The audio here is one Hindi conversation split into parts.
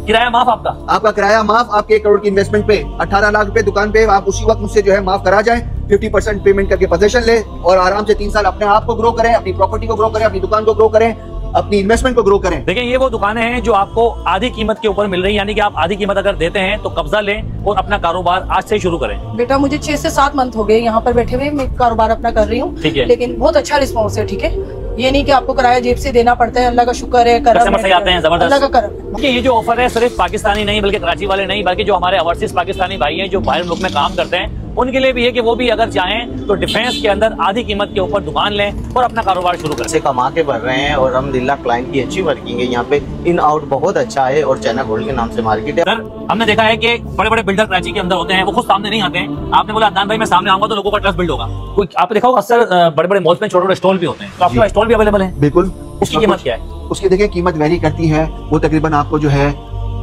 किराया माफ आपका किराया माफ, आपके 1 करोड़ की इन्वेस्टमेंट पे 18 लाख रुपए दुकान पे आप उसी वक्त मुझसे जो है माफ करा जाए, 50% पेमेंट करके पोजीशन ले और आराम से 3 साल अपने आप को ग्रो करें, अपनी प्रॉपर्टी को ग्रो करें, अपनी दुकान को ग्रो करें, अपनी इन्वेस्टमेंट को ग्रो करें। देखिए ये वो दुकानें हैं जो आपको आधी कीमत के ऊपर मिल रही है, यानी कि आप आधी कीमत अगर देते हैं तो कब्जा लें और अपना कारोबार आज से शुरू करें। बेटा मुझे 6 से 7 मंथ हो गए यहाँ पर बैठे हुए, मैं कारोबार अपना कर रही हूँ, ठीक है, लेकिन बहुत अच्छा रिस्पॉन्स है। ठीक है, ये नहीं कि आपको किराया जेब से देना पड़ता है, अल्लाह का शुक्र है, करम सही आते हैं, जबरदस्त अल्लाह का करम। ये जो ऑफर है सिर्फ पाकिस्तानी नहीं बल्कि कराची वाले नहीं बल्कि जो हमारे ओवरसीज पाकिस्तानी भाई हैं जो बाहर मुल्क में काम करते हैं उनके लिए भी है कि वो भी अगर चाहें तो डिफेंस के अंदर आधी कीमत के ऊपर दुकान लें और अपना कारोबार शुरू करें। से कमा के बढ़ रहे हैं और अल्हम्दुलिल्लाह क्लाइंट की अच्छी वर्किंग है, यहाँ पे इन आउट बहुत अच्छा है और चाइना गोल्ड के नाम से मार्केट है। सर हमने देखा है कि बड़े बड़े बिल्डर कराची के अंदर होते हैं, वो खुद सामने नहीं आते हैं। आपने बोला अदनान भाई मैं सामने आऊंगा तो लोगों का ट्रस्ट बिल्ड होगा। कोई आपने देखा होगा अक्सर बड़े बड़े मॉल्स में छोटे छोटे स्टॉल भी होते हैं, तो आपके पास स्टॉल भी अवेलेबल है? बिल्कुल। उसकी कीमत क्या है? उसकी देखिए कीमत वेरी करती है, वो तकरीबन आपको जो है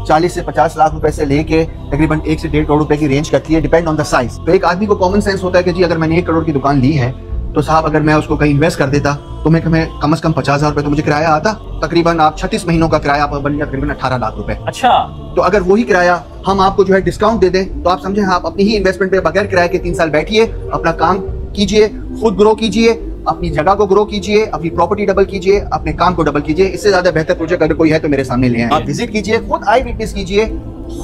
40 से 50 लाख रुपए से लेके तकरीबन 1 से 1.5 करोड़ रुपए की रेंज करती है, डिपेंड ऑन द साइज। तो एक आदमी को कॉमन सेंस होता है कि जी अगर मैंने 1 करोड़ की दुकान ली है तो साहब अगर मैं उसको कहीं इन्वेस्ट कर देता तो मैं कम से कम 50,000 रुपए तो मुझे किराया आता। तकरीबन आप 36 महीनों का किराया आपका बन गया तकरीबन 18 लाख रुपए। अच्छा, तो अगर वही किराया हम आपको जो है डिस्काउंट दे दें तो आप समझे आप अपनी ही इन्वेस्टमेंट पे बगैर किराए के 3 साल बैठिए, अपना काम कीजिए, खुद ग्रो कीजिए, अपनी जगह को ग्रो कीजिए, अपनी प्रॉपर्टी डबल कीजिए, अपने काम को डबल कीजिए। इससे ज्यादा बेहतर प्रोजेक्ट अगर कोई है तो मेरे सामने ले आए, आप विजिट कीजिए, खुद आई विटनेस कीजिए,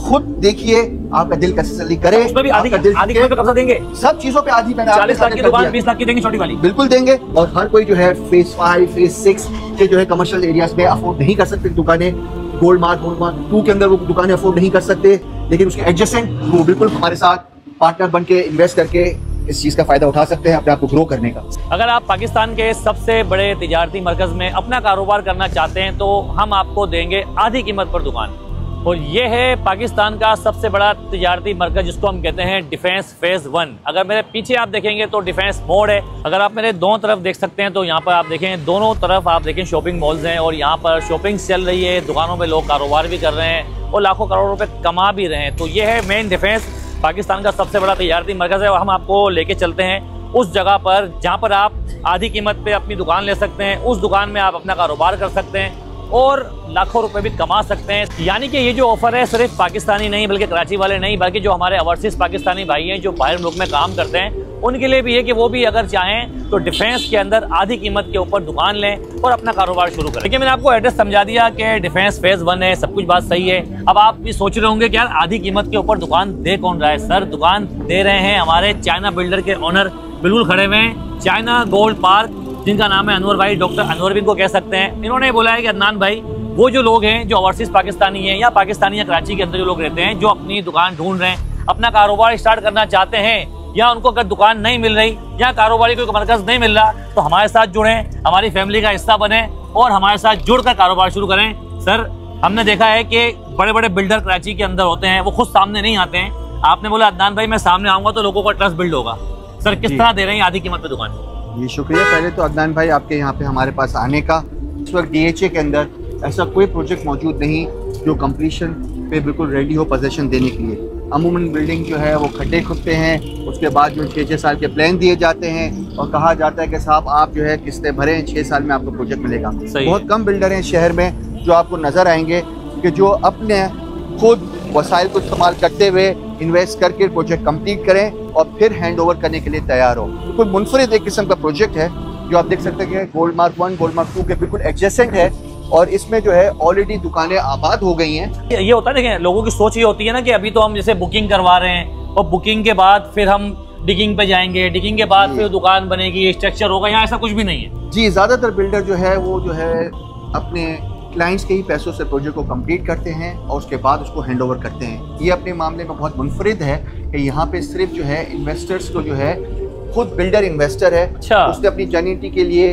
खुद देखिए, आपका दिल का तसल्ली करे। उसमें भी आधी कीमत पे कब्जा देंगे, सब चीजों पे आधी मैंने 40 लाख की दुकान 20 लाख की देंगे छोटी वाली, बिल्कुल देंगे। और हर कोई जो है फेज 5 फेज 6 के जो है कमर्शियल एरियाज में अफोर्ड नहीं कर सकते दुकानें, गोल्ड मार्क 2 के अंदर वो दुकानें अफोर्ड नहीं कर सकते, लेकिन उसके एडजेसेंट वो बिल्कुल हमारे साथ पार्टनर बन के इन्वेस्ट करके इस चीज का फायदा उठा सकते हैं अपने आप को ग्रो करने का। अगर आप पाकिस्तान के सबसे बड़े तिजारती मरकज में अपना कारोबार करना चाहते हैं तो हम आपको देंगे आधी कीमत पर दुकान। और ये है पाकिस्तान का सबसे बड़ा तिजारती मरकज जिसको हम कहते हैं डिफेंस फेज 1। अगर मेरे पीछे आप देखेंगे तो डिफेंस मोड है। अगर आप मेरे दोनों तरफ देख सकते हैं तो यहाँ पर आप देखें, दोनों तरफ आप देखें शॉपिंग मॉल्स हैं और यहाँ पर शॉपिंग चल रही है, दुकानों में लोग कारोबार भी कर रहे हैं और लाखों करोड़ रुपए कमा भी रहे हैं। तो ये है मेन डिफेंस, पाकिस्तान का सबसे बड़ा तिजारती मरकज है और हम आपको लेके चलते हैं उस जगह पर जहाँ पर आप आधी कीमत पे अपनी दुकान ले सकते हैं। उस दुकान में आप अपना कारोबार कर सकते हैं और लाखों रुपए भी कमा सकते हैं। यानी कि ये जो ऑफर है सिर्फ पाकिस्तानी नहीं बल्कि कराची वाले नहीं बल्कि जो हमारे ओवरसीज पाकिस्तानी भाई हैं जो बाहर मुल्क में काम करते हैं उनके लिए भी है कि वो भी अगर चाहें तो डिफेंस के अंदर आधी कीमत के ऊपर दुकान लें और अपना कारोबार शुरू करें। देखिए मैंने आपको एड्रेस समझा दिया कि डिफेंस फेज 1 है, सब कुछ बात सही है। अब आप भी सोच रहे होंगे कि यार आधी कीमत के ऊपर दुकान दे कौन रहा है? सर दुकान दे रहे हैं हमारे चाइना बिल्डर के ओनर बिल्कुल खड़े हुए हैं, चाइना गोल्ड पार्क, जिनका नाम है अनवर भाई, डॉक्टर अनवर भी इनको कह सकते हैं। इन्होंने बोला है कि अदनान भाई वो जो लोग हैं जो ओवरसीज पाकिस्तानी हैं या पाकिस्तानी या कराची के अंदर जो लोग रहते हैं जो अपनी दुकान ढूंढ रहे हैं, अपना कारोबार स्टार्ट करना चाहते हैं या उनको अगर दुकान नहीं मिल रही या कारोबारी कोई मरकज नहीं मिल रहा तो हमारे साथ जुड़ें, हमारी फैमिली का हिस्सा बने और हमारे साथ जुड़कर कारोबार शुरू करें। सर हमने देखा है कि बड़े बड़े बिल्डर कराची के अंदर होते हैं, वो खुद सामने नहीं आते हैं। आपने बोला अदनान भाई मैं सामने आऊंगा तो लोगों का ट्रस्ट बिल्ड होगा। सर किस तरह दे रहे हैं आधी कीमत पे दुकान? जी शुक्रिया पहले तो अदनान भाई आपके यहाँ पे हमारे पास आने का। इस वक्त DHA के अंदर ऐसा कोई प्रोजेक्ट मौजूद नहीं जो कंप्लीशन पे बिल्कुल रेडी हो पोजीशन देने के लिए। अमूमन बिल्डिंग जो है वो खड्डे खुदते हैं, उसके बाद जो 6-6 साल के प्लान दिए जाते हैं और कहा जाता है कि साहब आप जो है किस्तें भरें 6 साल में आपको प्रोजेक्ट मिलेगा। बहुत कम बिल्डर हैं शहर में जो आपको नज़र आएंगे कि जो अपने खुद वसाइल को इस्तेमाल करते हुए इन्वेस्ट करके प्रोजेक्ट कंप्लीट करें और फिर हैंड ओवर करने के लिए तैयार हो। बिल्कुल मुनफरिद एक किस्म का प्रोजेक्ट है जो आप देख सकते हैं कि गोल्ड मार्क 1 गोल्ड मार्क 2 के बिल्कुल एडजेसेंट है और इसमें जो है ऑलरेडी दुकानें आबाद हो गई हैं। ये होता है देखिए लोगों की सोच ये होती है ना कि अभी तो हम जैसे बुकिंग करवा रहे हैं और बुकिंग के बाद फिर हम डिगिंग पे जाएंगे, डिगिंग के बाद फिर दुकान बनेगी, स्ट्रक्चर होगा। यहाँ ऐसा कुछ भी नहीं है जी। ज्यादातर बिल्डर जो है वो जो है अपने क्लाइंट्स के ही पैसों से प्रोजेक्ट को कंप्लीट करते हैं और उसके बाद उसको हैंड ओवर करते हैं। ये अपने मामले में बहुत मुनफरिद है कि यहाँ पे सिर्फ जो है इन्वेस्टर्स को जो है खुद बिल्डर इन्वेस्टर है, उसने अपनी जेन्युइनिटी के लिए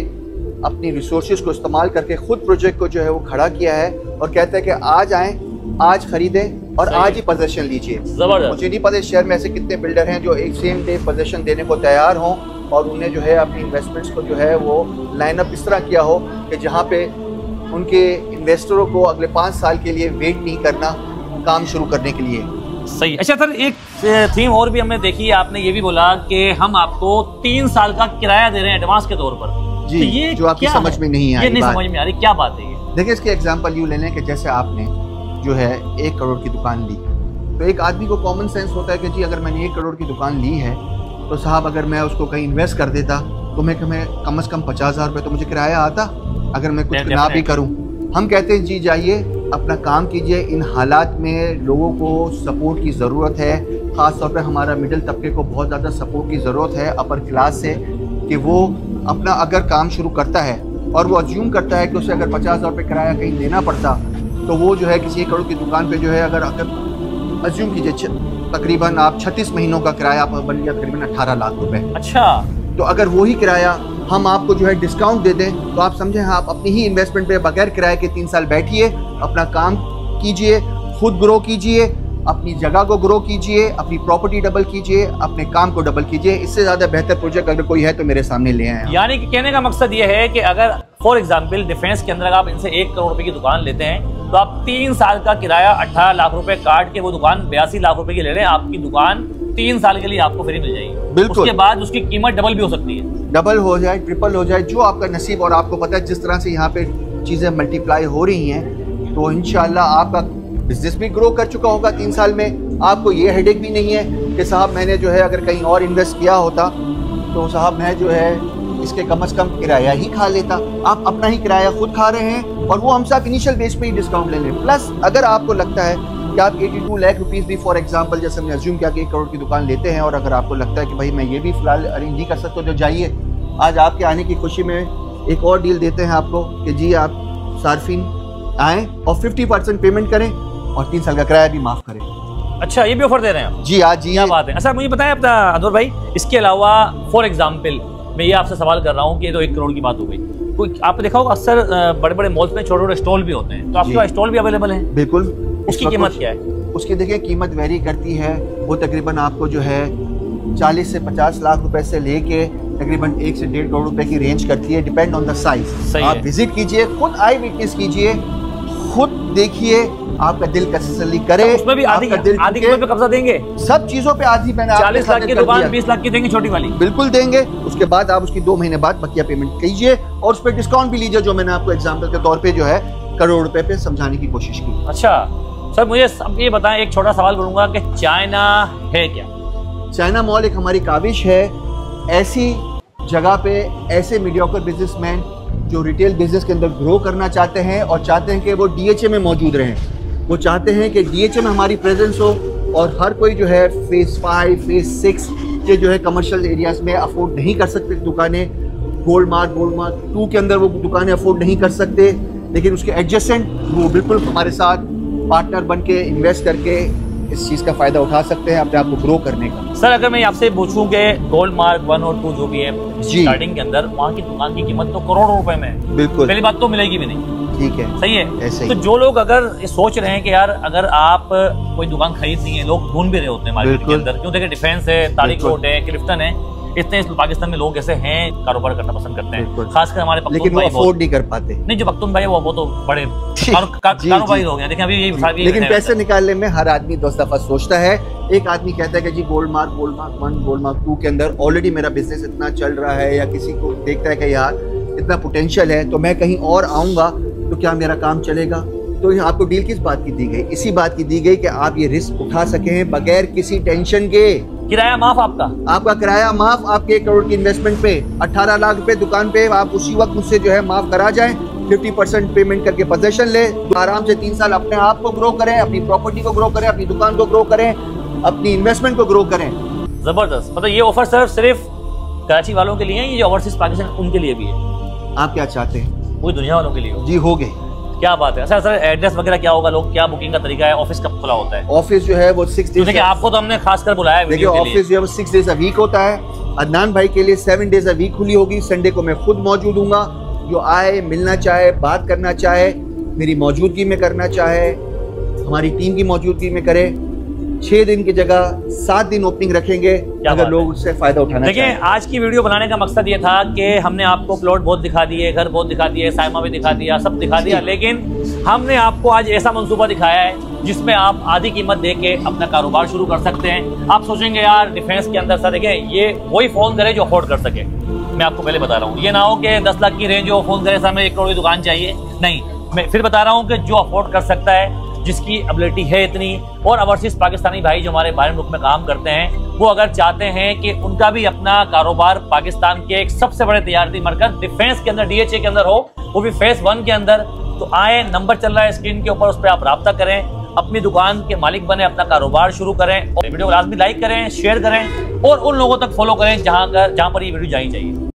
अपनी रिसोर्सेज को इस्तेमाल करके खुद प्रोजेक्ट को जो है वो खड़ा किया है और कहता है कि आज आएँ, आज खरीदें और आज ही पोजीशन लीजिए। मुझे नहीं पता शहर में ऐसे कितने बिल्डर हैं जो एक सेम डे पोजीशन देने को तैयार हों और उन्हें जो है अपनी इन्वेस्टमेंट्स को जो है वो लाइनअप इस तरह किया हो कि जहाँ पे उनके इन्वेस्टरों को अगले 5 साल के लिए वेट नहीं करना काम शुरू करने के लिए। सही। अच्छा सर एक थीम और भी हमने देखी है, आपने ये भी बोला कि हम आपको 3 साल का किराया दे रहे हैं एडवांस के तौर पर। जी, तो ये जो आपकी समझ में नहीं आई, ये नहीं समझ में आ रही, क्या बात है ये? देखिए इसके एग्जांपल यूँ ले लें कि जैसे आपने जो है 1 करोड़ की दुकान ली। तो एक आदमी को कॉमन सेंस होता है कि जी अगर मैंने 1 करोड़ की दुकान ली है तो साहब अगर मैं उसको कहीं इन्वेस्ट कर देता तो मैं कम से कम 50,000 रुपये तो मुझे किराया आता अगर मैं कुछ ना भी करूं। हम कहते हैं जी जाइए अपना काम कीजिए। इन हालात में लोगों को सपोर्ट की ज़रूरत है, ख़ास तौर पे हमारा मिडिल तबके को बहुत ज़्यादा सपोर्ट की ज़रूरत है अपर क्लास से, कि वो अपना अगर काम शुरू करता है और वो अज्यूम करता है कि उसे अगर 50,000 रुपये किराया कहीं देना पड़ता तो वो जो है किसी 1 करोड़ की दुकान पे जो है अगर अज्यूम कीजिए तकरीबन आप 36 महीनों का किराया आप बन गया तकरीबन 18 लाख रुपए। अच्छा, तो अगर वही किराया हम आपको जो है डिस्काउंट दे दें तो आप समझें आप अपनी ही इन्वेस्टमेंट पे बगैर किराए के 3 साल बैठिए, अपना काम कीजिए, खुद ग्रो कीजिए, अपनी जगह को ग्रो कीजिए, अपनी प्रॉपर्टी डबल कीजिए, अपने काम को डबल कीजिए। इससे ज़्यादा बेहतर प्रोजेक्ट अगर कोई है तो मेरे सामने ले आए। यानी कि कहने का मकसद ये है कि अगर फॉर एग्जाम्पल डिफेंस के अंदर आप इनसे 1 करोड़ रुपए की दुकान लेते हैं तो आप 3 साल का किराया 18 लाख रुपए काट के वो दुकान 82 लाख रुपए की ले लें, आपकी दुकान 3 साल के लिए आपको फ्री मिल जाएगी। बिल्कुल। उसके बाद उसकी कीमत डबल भी हो सकती है, डबल हो जाए, ट्रिपल हो जाए, जो आपका नसीब। और आपको पता है जिस तरह से यहाँ पे चीज़ें मल्टीप्लाई हो रही हैं तो इंशाल्लाह आपका बिजनेस भी ग्रो कर चुका होगा 3 साल में। आपको ये हेडेक भी नहीं है कि साहब मैंने जो है अगर कहीं और इन्वेस्ट किया होता तो साहब मैं जो है इसके कम से कम किराया ही खा लेता। आप अपना ही किराया खुद खा रहे हैं और वो हमसे आप इनिशियल बेस पे ही डिस्काउंट ले लें। प्लस अगर आपको लगता है कि आप 82 लाख रुपीज़ भी फॉर एग्जांपल जैसे हमने अज्यूम किया कि 1 करोड़ की दुकान लेते हैं और अगर आपको लगता है कि भाई मैं ये भी फिलहाल अरेंज नहीं कर सकता तो जाइए, आज आपके आने की खुशी में एक और डील देते हैं आपको कि जी आप सार्फिन आएँ और 50% पेमेंट करें और 3 साल का किराया भी माफ़ करें। अच्छा, ये भी ऑफर दे रहे हैं आप? जी आज जी क्या बात है। अच्छा मुझे बताएं अपना अनवर भाई, इसके अलावा फॉर एग्जांपल मैं ये आपसे सवाल कर रहा हूँ कि ये तो 1 करोड़ की बात हो गई, कोई आपने देखा होगा अक्सर बड़े बड़े मॉल्स में छोटे छोटे स्टॉल भी होते हैं, तो आपके पास स्टॉल भी अवेलेबल है? बिल्कुल। उसकी कीमत क्या है? उसकी देखिए कीमत वेरी करती है, वो तकरीबन आपको जो है 40 से 50 लाख रुपए से लेके तकरीबन 1 से 1.5 करोड़ रुपए की रेंज करती है, डिपेंड ऑन द साइज। आप विजिट कीजिए, खुद आई विटनेस कीजिए, खुद देखिए, आपका दिल तसल्ली करे। उसमें भी आधी कीमत पे कब्जा देंगे? सब चीजों पे आधी मैंने 40 लाख की दुकान 20 लाख की देंगे छोटी वाली? बिल्कुल देंगे। उसके बाद आप उसकी 2 महीने बाद बकिया पेमेंट कीजिए और उस पर डिस्काउंट भी लीजिए, जो मैंने आपको एग्जाम्पल के तौर पे जो है करोड़ रुपए पे समझाने की कोशिश की। अच्छा सर, मुझे ये बताएं, एक छोटा सवाल करूंगा कि चाइना है क्या? चाइना मॉल एक हमारी काविश है, ऐसी जगह पे ऐसे मीडियोकर बिजनेसमैन जो रिटेल बिजनेस के अंदर ग्रो करना चाहते हैं और चाहते हैं कि वो डीएचए में मौजूद रहें, वो चाहते हैं कि डीएचए में हमारी प्रेजेंस हो और हर कोई जो है फेज 5 फेज 6 के जो है कमर्शियल एरियाज में अफोर्ड नहीं कर सकते दुकानें, गोल्ड मार्क 2 के अंदर वो दुकानें अफोर्ड नहीं कर सकते, लेकिन उसके एडजेसेंट वो बिल्कुल हमारे साथ पार्टनर बन के इन्वेस्ट करके इस चीज़ का फ़ायदा उठा सकते हैं अपने आप को ग्रो करने का। सर अगर मैं आपसे पूछूं कि गोल्ड मार्क 1 और 2 जो भी है स्टार्टिंग के अंदर, वहाँ की दुकान की कीमत तो करोड़ों रुपए में है। बिल्कुल। पहली बात तो मिलेगी भी नहीं। ठीक है, सही है। ऐसे तो ही। जो लोग अगर ये सोच रहे हैं कि यार अगर आप कोई दुकान खरीदनी है, लोग ढूंढ भी रहे होते हैं मार्केट के अंदर, क्यों? देखिए डिफेंस है, तारिक रोड है, क्लिफ्टन है, इतने पाकिस्तान में लोग ऐसे हैं कारोबार करना पसंद करते हैं, खासकर हमारे पख्तून लेकिन वो भाई अफोर्ड नहीं कर पाते। नहीं, जो पख्तून भाई वो तो बड़े कारोबारी लोग हैं। देखिए अभी ये लेकिन पैसे निकालने में हर आदमी 10 दफा सोचता है। एक आदमी कहता है कि जी गोल्ड मार्क 1 गोल्ड मार्क 2 के अंदर ऑलरेडी मेरा बिजनेस इतना चल रहा है, या किसी को देखता है कि यार इतना पोटेंशियल है तो मैं कहीं और आऊँगा तो क्या मेरा काम चलेगा? तो यहाँ आपको डील किस बात की दी गई? इसी बात की दी गई कि आप ये रिस्क उठा सकें बगैर किसी टेंशन के। किराया माफ आपका किराया माफ, आपके 1 करोड़ की इन्वेस्टमेंट पे 18 लाख रुपए दुकान पे आप उसी वक्त मुझसे जो है माफ करा जाएं, 50% पेमेंट करके पोजेशन ले, आराम से 3 साल अपने आप को ग्रो करें, अपनी प्रॉपर्टी को ग्रो करें, अपनी दुकान को ग्रो करें, अपनी इन्वेस्टमेंट को ग्रो करें। जबरदस्त। मतलब ये ऑफर सिर्फ कराची वालों के लिए है, ये ओवरसीज पाकिस्तान उनके लिए भी है? आप क्या चाहते हैं? पूरी दुनिया वालों के लिए हो? जी हो गए। क्या बात है। सर एड्रेस वगैरह क्या होगा, लोग क्या बुकिंग का तरीका है, ऑफिस कब खुला होता है? ऑफिस जो है वो 6 डेज। देखिए आपको तो हमने खासकर बुलाया है वीडियो के लिए। ऑफिस जो है वो 6 डेज अ वीक होता है। अदनान भाई के लिए 7 डेज अ वीक खुली होगी। संडे को मैं खुद मौजूद हूँगा। जो आए, मिलना चाहे, बात करना चाहे, मेरी मौजूदगी में करना चाहे, हमारी टीम की मौजूदगी में करे। 6 दिन की जगह 7 दिन ओपनिंग रखेंगे अगर लोग उससे फायदा उठाना चाहें। देखिए आज की वीडियो बनाने का मकसद ये था कि हमने आपको प्लॉट बहुत दिखा दिए, घर बहुत दिखा दिए, साइमा भी दिखा दिया, सब दिखा दिया, लेकिन हमने आपको आज ऐसा मंसूबा दिखाया है जिसमें आप आधी कीमत दे के अपना कारोबार शुरू कर सकते हैं। आप सोचेंगे यार डिफेंस के अंदर सर देखिए ये वही फोन करे जो अफोर्ड कर सके। मैं आपको पहले बता रहा हूँ, ये ना हो कि 10 लाख की रेंज हो, फोन करे सर हमें 1 करोड़ की दुकान चाहिए, नहीं। मैं फिर बता रहा हूँ कि जो अफोर्ड कर सकता है जिसकी एबिलिटी है इतनी, और ओवरसीज पाकिस्तानी भाई जो हमारे बाहर मुल्क में काम करते हैं, वो अगर चाहते हैं कि उनका भी अपना कारोबार पाकिस्तान के एक सबसे बड़े तजारती मरकज डिफेंस के अंदर, DHA के अंदर हो, वो भी फेज 1 के अंदर, तो आए, नंबर चल रहा है स्क्रीन के ऊपर, उस पर आप राब्ता करें, अपनी दुकान के मालिक बने, अपना कारोबार शुरू करें। और वीडियो को लाजमी लाइक करें, शेयर करें और उन लोगों तक फॉलो करें जहां पर ये वीडियो जानी चाहिए।